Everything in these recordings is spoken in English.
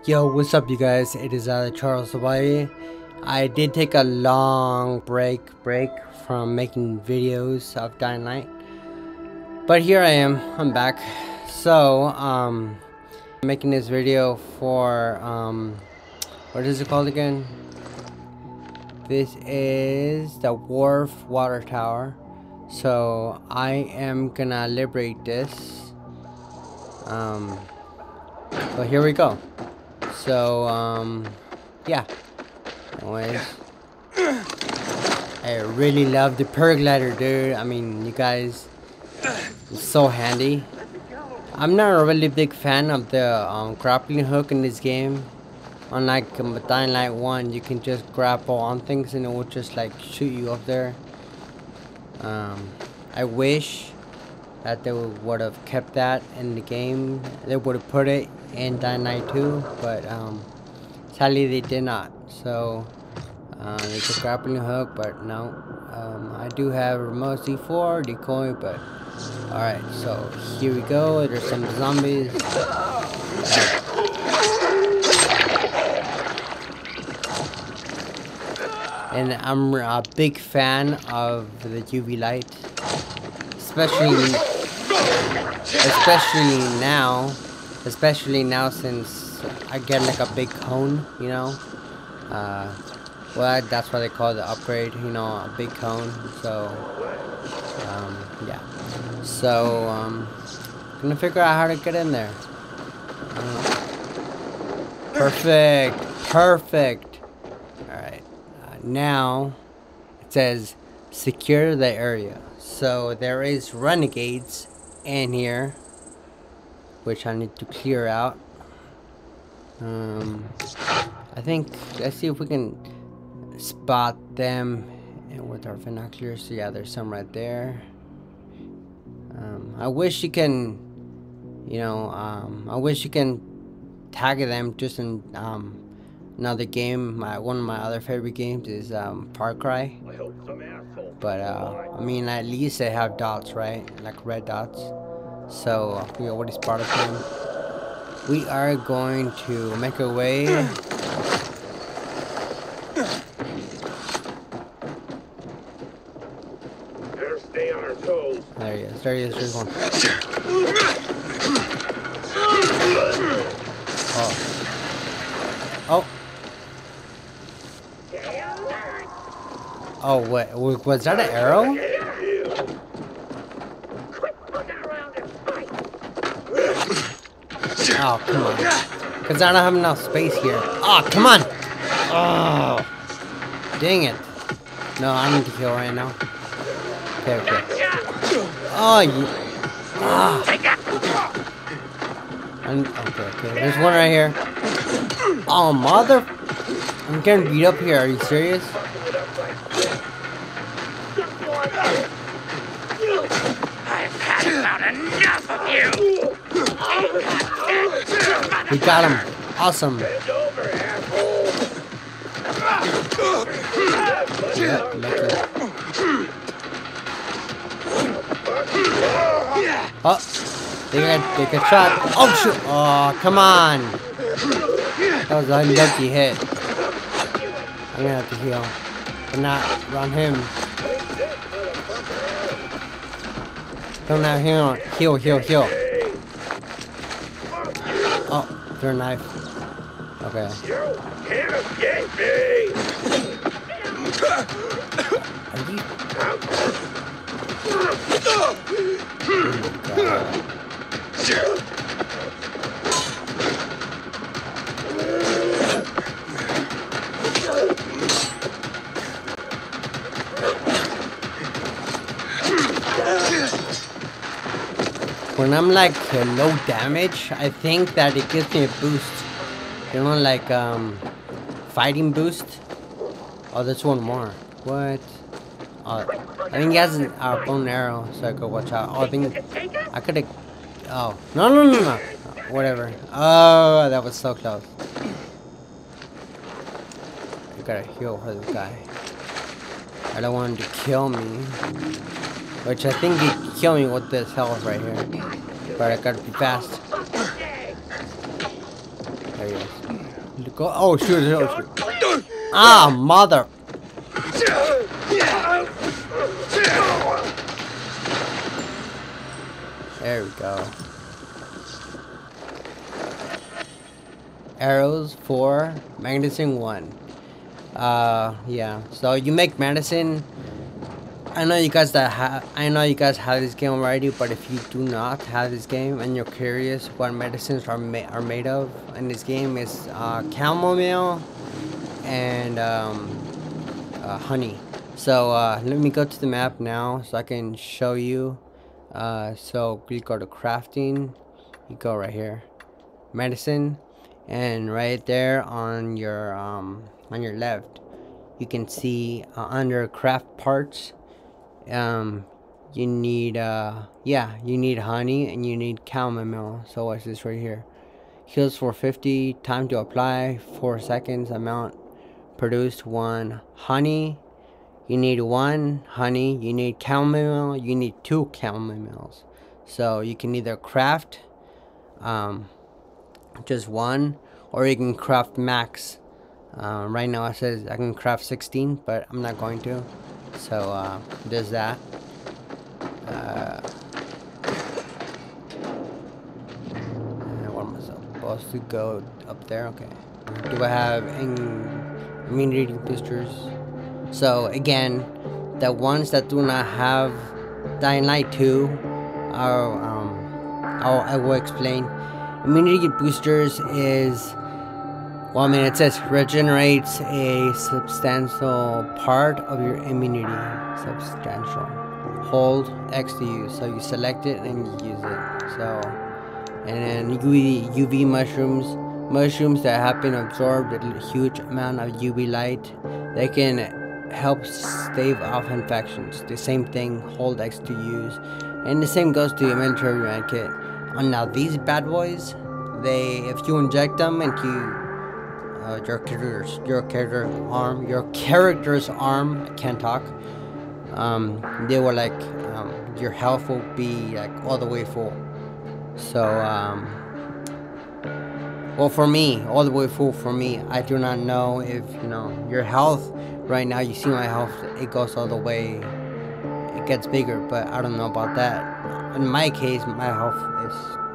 Yo, what's up you guys? It is Charles Hawaii. I did take a long break from making videos of Dying Light. But here I am, I'm back. So, I'm making this video for, what is it called again? This is the Wharf water tower. So, I am gonna liberate this. So here we go. So, yeah. Anyways, I really love the paraglider, dude. I mean, you guys, it's so handy. I'm not a really big fan of the grappling hook in this game. Unlike Dying Light 1, you can just grapple on things and it will just like shoot you up there. I wish that they would have kept that in the game. They would have put it in Dying Light 2, but sadly they did not. So it's a grappling hook, but no. I do have remote C4 decoy, but alright, so here we go. There's some zombies. And I'm a big fan of the UV light, especially now since I get like a big cone, you know. Well, that's why they call it the upgrade, you know, a big cone. So yeah, so gonna figure out how to get in there. Perfect. All right, now it says secure the area. So there is renegades in here, which I need to clear out. I think, let's see if we can spot them with our binoculars. So yeah, there's some right there. I wish you can, you know, I wish you can tag them just in another game. One of my other favorite games is Far Cry. But I mean, at least they have dots, right? Like red dots. So we already spotted them. We are going to make our way. Stay on our toes. There he is. There's one. Oh. Oh, what? Was that an arrow? Oh, come on. Because I don't have enough space here. Oh, come on. Oh. Dang it. No, I need to kill right now. Okay. Oh, you. Ah. Okay. There's one right here. Oh, mother. I'm getting beat up here. Are you serious? I've had about enough of you. We got him. Awesome. Yeah, lucky. Oh, they got shot. Oh shoot! Oh, come on! That was a lucky hit. I'm gonna have to heal, but not around him. Don't have heal. Oh, throw a knife. Okay. You can't escape me. Are you? When I'm like low damage, I think that it gives me a boost. You know, like fighting boost. Oh, there's one more. What? I think he has a bone arrow, so I could watch out. Oh, I think I could have. Oh, no. Whatever. Oh, that was so close. I gotta heal for this guy. I don't want him to kill me. Which I think he could kill me with this health right here. But I gotta be fast. There he is. Go. Oh shoot! Ah, mother. There we go. Arrows 4, medicine 1. Yeah. So you make medicine. I know you guys have this game already, but if you do not have this game and you're curious what medicines are made of in this game, is chamomile and honey. So let me go to the map now so I can show you. So you go to crafting, you go right here, medicine, and right there on your left, you can see under craft parts. You need you need honey and you need chamomile. So what's this right here? Heals for 50, time to apply 4 seconds, amount produced 1 honey. You need 1 honey, you need chamomile, you need 2 chamomiles. So you can either craft just 1, or you can craft max. Right now it says I can craft 16, but I'm not going to. So there's that. Where am I supposed to go? Up there? Okay. Do I have immunity boosters? So again, the ones that do not have Dying Light 2 are I will explain. Immunity boosters is, well, I mean, it says regenerates a substantial part of your immunity. Substantial. Hold X to use. So you select it and you use it. So, and then UV mushrooms. Mushrooms that have been absorbed a huge amount of UV light. They can help stave off infections. The same thing, hold X to use. And the same goes to your military medkit. And now these bad boys, if you inject them into your character's arm, I can't talk. They were like, your health will be like all the way full. So, well, for me, all the way full for me. I do not know if, your health right now, you see my health, it goes all the way, it gets bigger, but I don't know about that. In my case, my health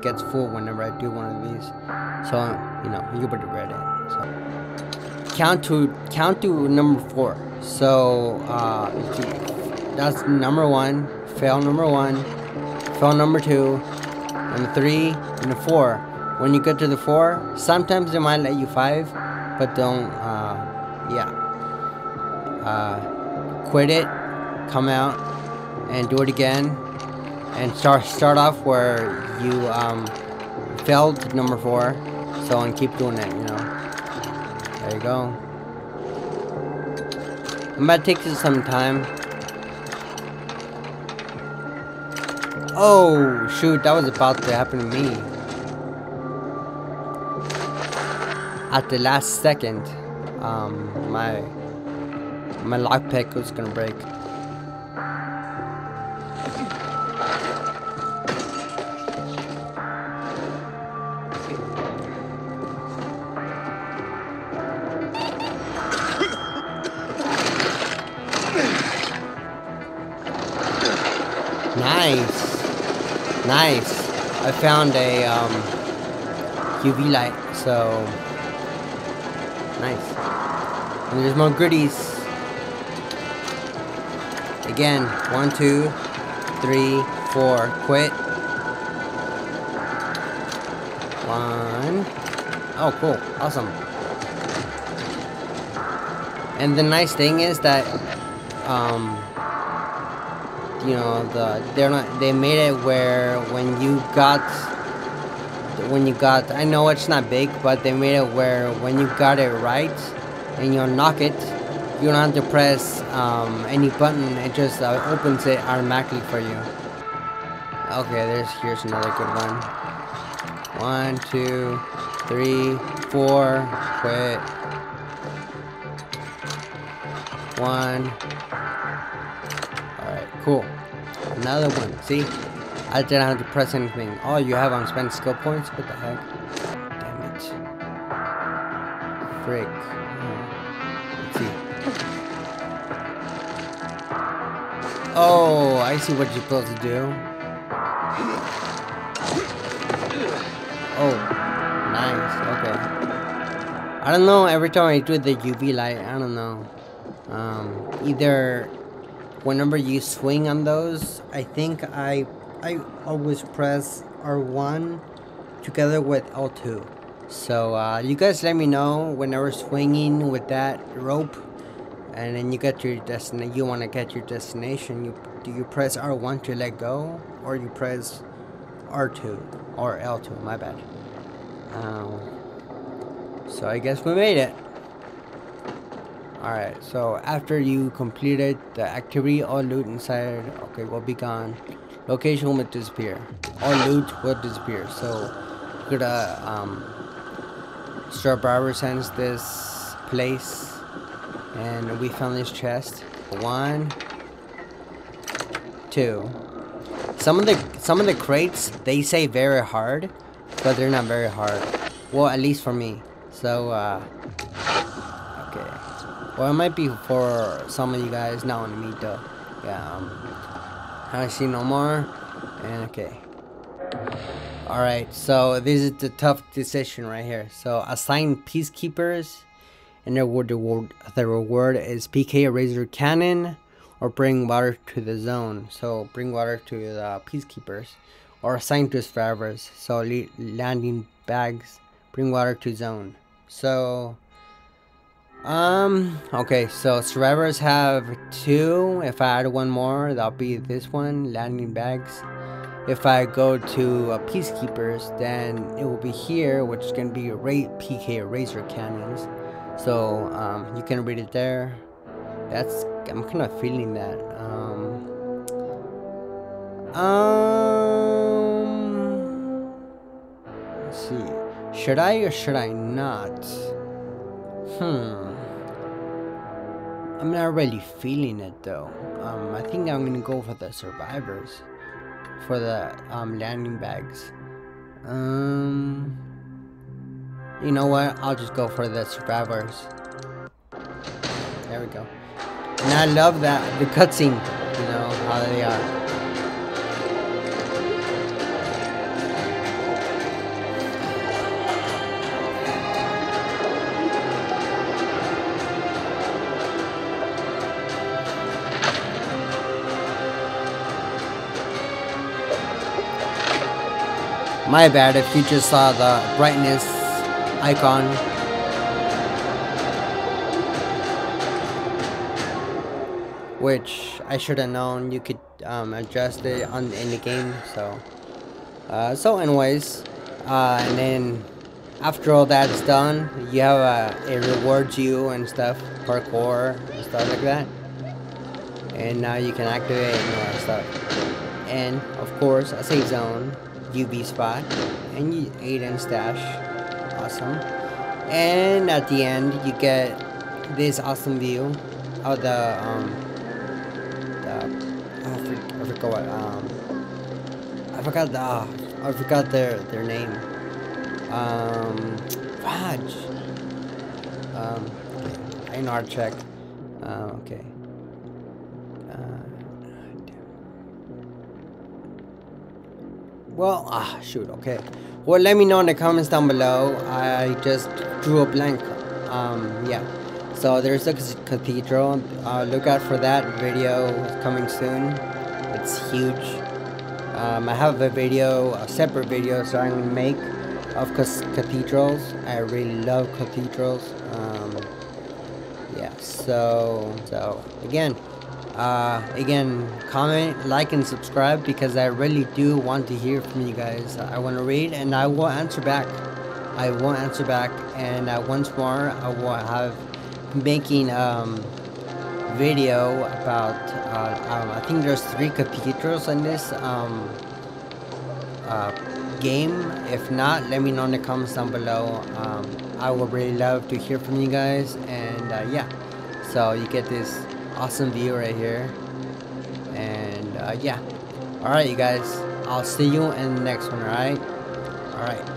gets full whenever I do one of these. So, you would have read it. So, count to number 4. So, that's number 1, fail number 1, fail number 2, number 3, and the 4. When you get to the 4, sometimes they might let you 5, but don't, quit it, come out, and do it again, and start off where you failed number 4, so, and keep doing it, There you go. It might take you some time. Oh shoot, that was about to happen to me. At the last second, my lockpick was gonna break. Nice. I found a UV light, so nice. And there's more goodies. Again, 1, 2, 3, 4. Quit. 1. Oh, cool. Awesome. And the nice thing is that they made it where when you got, I know it's not big, but they made it where when you got it right and you unlock it, you don't have to press any button. It just opens it automatically for you. Okay, here's another good one. 1, 2, 3, 4. Quit. 1. Alright, cool. Another one. See? I didn't have to press anything. Oh, you have unspent skill points? What the heck? Damn it. frick? Let's see. Oh, I see what you're supposed to do. Oh, nice. Okay. I don't know. Every time I do the UV light, I don't know. Either whenever you swing on those, I think I always press R1 together with L2. So you guys let me know whenever swinging with that rope, and then you get your destination. You want to get your destination. Do you press R1 to let go, or you press R2 or L2? My bad. So I guess we made it. Alright, so after you completed the activity, all loot inside, okay, will be gone. Location will disappear. All loot will disappear. So we're gonna survivor sense this place, and we found this chest. 1, 2. Some of the crates, they say very hard, but they're not very hard. Well, at least for me. So okay. Well, it might be for some of you guys, not on me though. Yeah. I see no more. And okay. Alright, so this is the tough decision right here. So assign peacekeepers, and the reward is PK Razor Cannon, or bring water to the zone. So bring water to the peacekeepers, or assign to survivors. So landing bags, bring water to zone. So okay, so survivors have 2. If I add one more, that'll be this one, landing bags. If I go to peacekeepers, then it will be here, which is gonna be PK Razor Cannons. So you can read it there. I'm kind of feeling that. Let's see. Should I or should I not? I'm not really feeling it though. I think I'm gonna go for the survivors, for the landing bags. You know what? I'll just go for the survivors. There we go. And I love that the cutscene. You know how they are. My bad if you just saw the brightness icon. Which I should have known you could adjust it in the game. So anyways, and then after all that's done, you have it rewards you and stuff, parkour and stuff like that. And now you can activate and all that stuff. And of course, a safe zone. UV spot, and you ate and stash. Awesome. And at the end you get this awesome view of the I forgot their name. Fudge. I know how to check. Okay. Well, shoot, okay. Well, let me know in the comments down below. I just drew a blank. Yeah. So there's a cathedral. Look out for that video coming soon. It's huge. I have a separate video starting to make of cathedrals. I really love cathedrals. Yeah. So again, comment, like, and subscribe, because I really do want to hear from you guys. I want to read, and I will answer back. And once more, I will have making video about I think there's 3 cathedrals in this game. If not, let me know in the comments down below. I would really love to hear from you guys. And yeah, so you get this awesome view right here. And yeah, alright you guys, I'll see you in the next one. Alright.